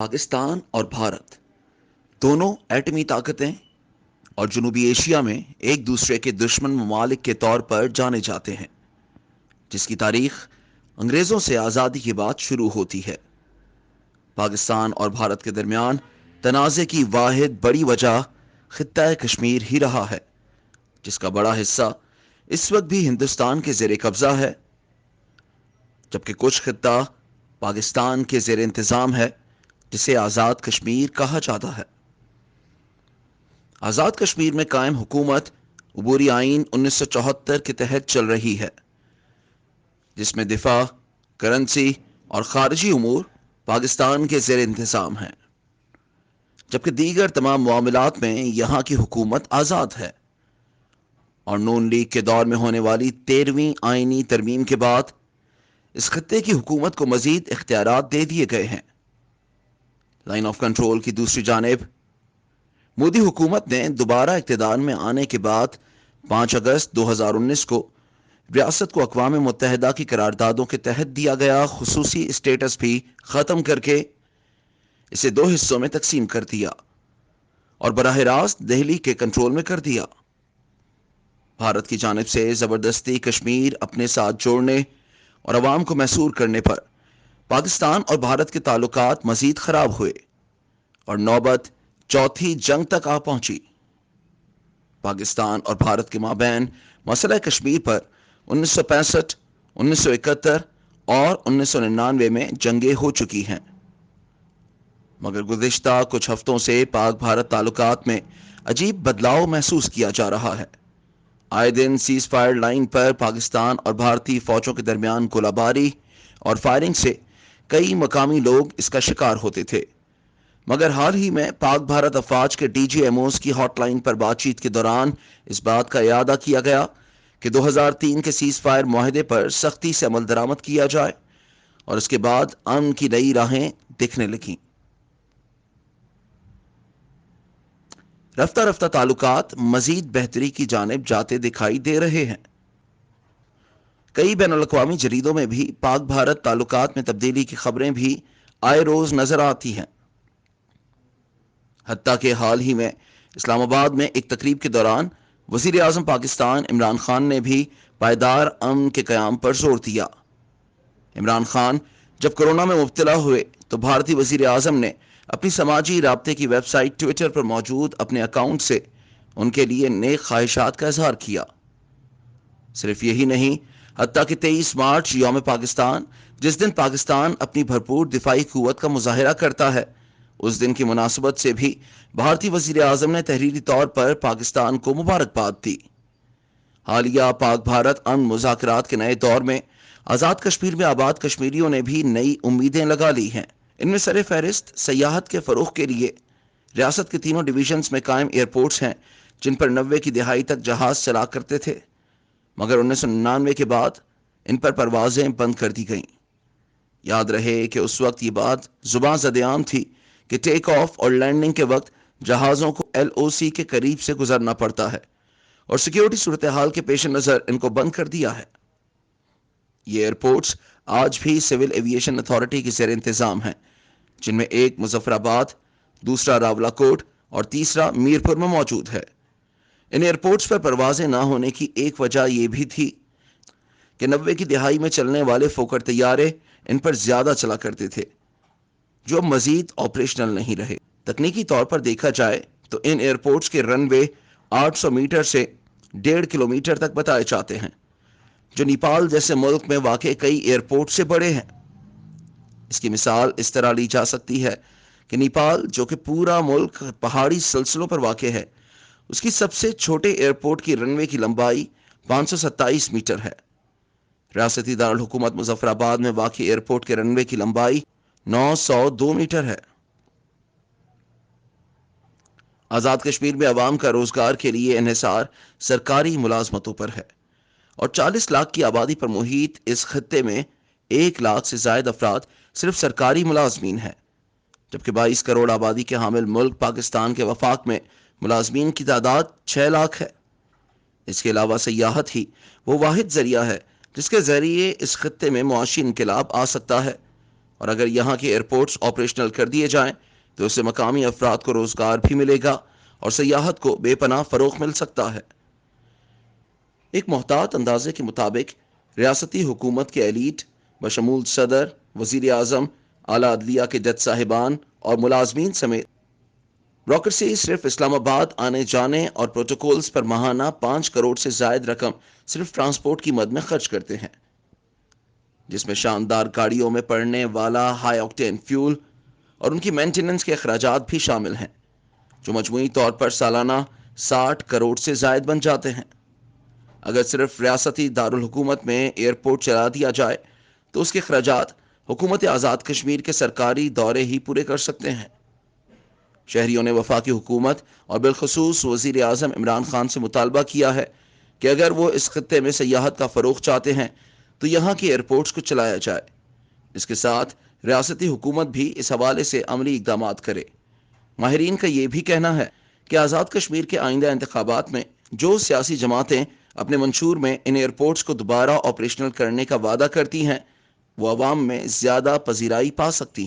پاکستان اور بھارت دونوں ایٹمی طاقتیں اور جنوبی ایشیا میں ایک دوسرے کے دشمن ممالک کے طور پر جانے جاتے ہیں، جس کی تاریخ انگریزوں سے آزادی کی بات شروع ہوتی ہے۔ پاکستان اور بھارت کے درمیان تنازع کی واحد بڑی وجہ خطہ کشمیر ہی رہا ہے، جس کا بڑا حصہ اس وقت بھی ہندوستان کے زیر قبضہ ہے، جبکہ کچھ خطہ پاکستان کے زیر انتظام ہے، جسے آزاد کشمیر کہا جاتا ہے۔ آزاد کشمیر میں قائم حکومت عبوری آئین 1974 کے تحت چل رہی ہے، جس میں دفاع، کرنسی اور خارجی امور پاکستان کے زیر انتظام ہیں، جبکہ دیگر تمام معاملات میں یہاں کی حکومت آزاد ہے۔ اور نون لیگ کے دور میں ہونے والی 13ویں آئینی ترمیم کے بعد اس خطے کی حکومت کو مزید اختیارات دے دیے گئے ہیں۔ لائن آف کنٹرول کی دوسری جانب مودی حکومت نے دوبارہ اقتدار میں آنے کے بعد 5 اگست 2019 کو ریاست کو اقوام متحدہ کی قراردادوں کے تحت دیا گیا خصوصی اسٹیٹس بھی ختم کر کے اسے 2 حصوں میں تقسیم کر دیا اور براہ راست دہلی کے کنٹرول میں کر دیا۔ بھارت کی جانب سے زبردستی کشمیر اپنے ساتھ جوڑنے اور عوام کو محصور کرنے پر پاکستان اور بھارت کے تعلقات مزید خراب ہوئے اور نوبت چوتھی جنگ تک آ پہنچی۔ پاکستان اور بھارت کے مابین مسئلہ کشمیر پر 1965، 1971 اور 1999 میں جنگیں ہو چکی ہیں، مگر گزشتہ کچھ ہفتوں سے پاک بھارت تعلقات میں عجیب بدلاؤ محسوس کیا جا رہا ہے۔ آئے دن سیز فائر لائن پر پاکستان اور بھارتی فوجوں کے درمیان گولہ باری اور فائرنگ سے کئی مقامی لوگ اس کا شکار ہوتے تھے، مگر حال ہی میں پاک بھارت افواج کے ڈی جی ایم اوز کی ہاٹ لائن پر بات چیت کے دوران اس بات کا اعادہ کیا گیا کہ 2003 کے سیز فائر معاہدے پر سختی سے عمل درآمد کیا جائے، اور اس کے بعد امن کی نئی راہیں دکھنے لگیں۔ رفتہ رفتہ تعلقات مزید بہتری کی جانب جاتے دکھائی دے رہے ہیں۔ کئی بین الاقوامی جریدوں میں بھی پاک بھارت تعلقات میں تبدیلی کی خبریں بھی آئے روز نظر آتی ہیں۔ حتیٰ کہ حال ہی میں اسلام آباد میں ایک تقریب کے دوران وزیر اعظم پاکستان عمران خان نے بھی پائیدار امن کے قیام پر زور دیا۔ عمران خان جب کورونا میں مبتلا ہوئے تو بھارتی وزیر اعظم نے اپنی سماجی رابطے کی ویب سائٹ ٹویٹر پر موجود اپنے اکاؤنٹ سے ان کے لیے نیک خواہشات کا اظہار کیا۔ صرف یہی نہیں، حتیٰ کہ 23 مارچ یوم پاکستان، جس دن پاکستان اپنی بھرپور دفاعی قوت کا مظاہرہ کرتا ہے، اس دن کی مناسبت سے بھی بھارتی وزیر اعظم نے تحریری طور پر پاکستان کو مبارکباد دی۔ حالیہ پاک بھارت امن مذاکرات کے نئے دور میں آزاد کشمیر میں آباد کشمیریوں نے بھی نئی امیدیں لگا لی ہیں۔ ان میں سر فہرست سیاحت کے فروغ کے لیے ریاست کے تینوں ڈویژنز میں قائم ایئرپورٹس ہیں، جن پر 90 کی دہائی تک جہاز چلا کرتے تھے، مگر 1999 کے بعد ان پر پروازیں بند کر دی گئیں۔ یاد رہے کہ اس وقت یہ بات زباں زد عام تھی کہ ٹیک آف اور لینڈنگ کے وقت جہازوں کو ایل او سی کے قریب سے گزرنا پڑتا ہے، اور سیکیورٹی صورتحال کے پیش نظر ان کو بند کر دیا ہے۔ یہ ایئرپورٹس آج بھی سول ایویشن اتھارٹی کے زیر انتظام ہیں، جن میں ایک مظفر آباد، دوسرا راولا کوٹ اور تیسرا میرپور میں موجود ہے۔ ان ایئرپورٹس پر پروازیں نہ ہونے کی ایک وجہ یہ بھی تھی کہ 90 کی دہائی میں چلنے والے فوکر طیارے ان پر زیادہ چلا کرتے تھے، جو مزید آپریشنل نہیں رہے۔ تکنیکی طور پر دیکھا جائے تو ان ایئرپورٹس کے رن وے 800 میٹر سے 1.5 کلومیٹر تک بتائے جاتے ہیں، جو نیپال جیسے ملک میں واقع کئی ایئرپورٹ سے بڑے ہیں۔ اس کی مثال اس طرح لی جا سکتی ہے کہ نیپال، جو کہ پورا ملک پہاڑی سلسلوں پر واقع ہے، اس کی سب سے چھوٹے ایئرپورٹ کی رن وے کی لمبائی 527 میٹر ہے۔ ریاستی دارالحکومت مظفر آباد میں واقع ایئرپورٹ کے رن وے کی لمبائی 902 میٹر ہے۔ آزاد کشمیر میں عوام کا روزگار کے لیے انحصار سرکاری ملازمتوں پر ہے، اور 40 لاکھ کی آبادی پر محیط اس خطے میں 1 لاکھ سے زائد افراد صرف سرکاری ملازمین ہیں، جبکہ 22 کروڑ آبادی کے حامل ملک پاکستان کے وفاق میں ملازمین کی تعداد 6 لاکھ ہے۔ اس کے علاوہ سیاحت ہی وہ واحد ذریعہ ہے جس کے ذریعے اس خطے میں معاشی انقلاب آ سکتا ہے، اور اگر یہاں کے ایئرپورٹس آپریشنل کر دیے جائیں تو اس سے مقامی افراد کو روزگار بھی ملے گا اور سیاحت کو بے پناہ فروغ مل سکتا ہے۔ ایک محتاط اندازے کے مطابق ریاستی حکومت کے ایلیٹ بشمول صدر، وزیر اعظم، اعلیٰ عدلیہ کے جج صاحبان اور ملازمین سمیت براکر سے صرف اسلام آباد آنے جانے اور پروٹوکولز پر ماہانہ 5 کروڑ سے زائد رقم صرف ٹرانسپورٹ کی مد میں خرچ کرتے ہیں، جس میں شاندار گاڑیوں میں پڑنے والا ہائی آکٹین فیول اور ان کی مینٹیننس کے اخراجات بھی شامل ہیں، جو مجموعی طور پر سالانہ 60 کروڑ سے زائد بن جاتے ہیں۔ اگر صرف ریاستی دارالحکومت میں ایئرپورٹ چلا دیا جائے تو اس کے اخراجات حکومت آزاد کشمیر کے سرکاری دورے ہی پورے کر سکتے ہیں۔ شہریوں نے وفاقی حکومت اور بالخصوص وزیر اعظم عمران خان سے مطالبہ کیا ہے کہ اگر وہ اس خطے میں سیاحت کا فروغ چاہتے ہیں تو یہاں کے ایئرپورٹس کو چلایا جائے۔ اس کے ساتھ ریاستی حکومت بھی اس حوالے سے عملی اقدامات کرے۔ ماہرین کا یہ بھی کہنا ہے کہ آزاد کشمیر کے آئندہ انتخابات میں جو سیاسی جماعتیں اپنے منشور میں ان ایئرپورٹس کو دوبارہ آپریشنل کرنے کا وعدہ کرتی ہیں وہ عوام میں زیادہ پذیرائی پا سکتی ہیں۔